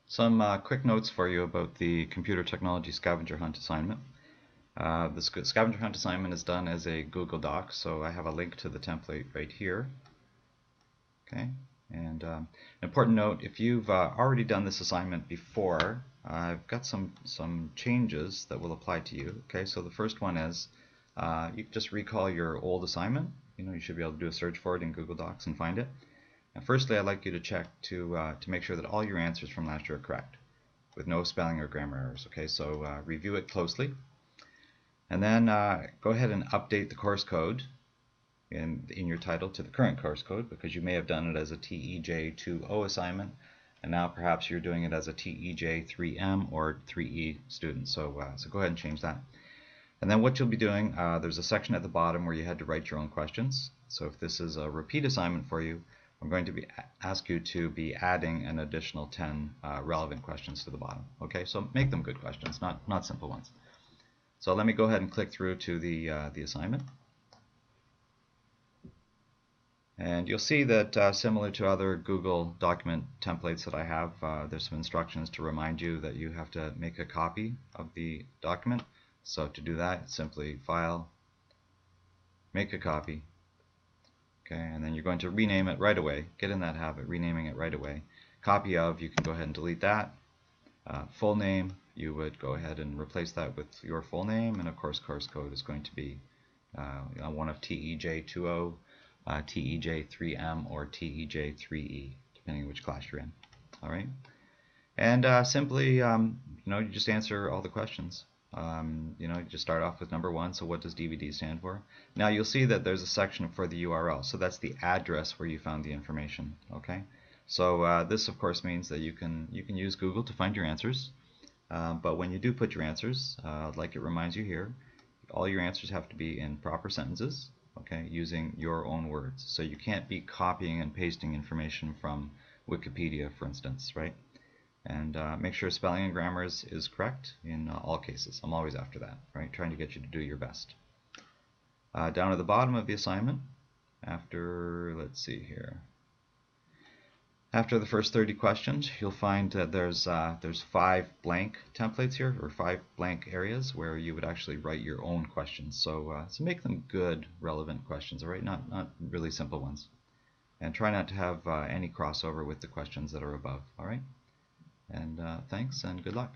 Some quick notes for you about the computer technology scavenger hunt assignment. The scavenger hunt assignment is done as a Google Doc, so I have a link to the template right here. Okay, and an important note: if you've already done this assignment before, I've got some changes that will apply to you. Okay, so the first one is you can just recall your old assignment. You should be able to do a search for it in Google Docs and find it. And firstly, I'd like you to check to make sure that all your answers from last year are correct, with no spelling or grammar errors. Okay, so review it closely, and then go ahead and update the course code in your title to the current course code, because you may have done it as a TEJ2O assignment, and now perhaps you're doing it as a TEJ3M or 3E student. So go ahead and change that. And then what you'll be doing, there's a section at the bottom where you had to write your own questions. So if this is a repeat assignment for you, I'm going to ask you to be adding an additional 10 relevant questions to the bottom. Okay, so make them good questions, not simple ones. So let me go ahead and click through to the assignment. And you'll see that similar to other Google document templates that I have, there's some instructions to remind you that you have to make a copy of the document. So to do that, simply File, Make a Copy. Okay, and then you're going to rename it right away. Get in that habit, renaming it right away. Copy of, you can go ahead and delete that. Full name, you would go ahead and replace that with your full name, and of course course code is going to be one of TEJ2O, TEJ3M, or TEJ3E, depending on which class you're in. All right, and simply, you just answer all the questions. You just start off with number 1. So what does DVD stand for? Now you'll see that there's a section for the URL. So that's the address where you found the information. Okay. So this of course means that you can use Google to find your answers. But when you do put your answers, like it reminds you here, all your answers have to be in proper sentences. Okay, using your own words. So you can't be copying and pasting information from Wikipedia, for instance, right? And make sure spelling and grammar is correct in all cases. I'm always after that, right? Trying to get you to do your best. Down at the bottom of the assignment, after, let's see here, after the first 30 questions, you'll find that there's 5 blank templates here, or 5 blank areas where you would actually write your own questions. So make them good, relevant questions, all right? Not really simple ones. And try not to have any crossover with the questions that are above, all right? And thanks and good luck.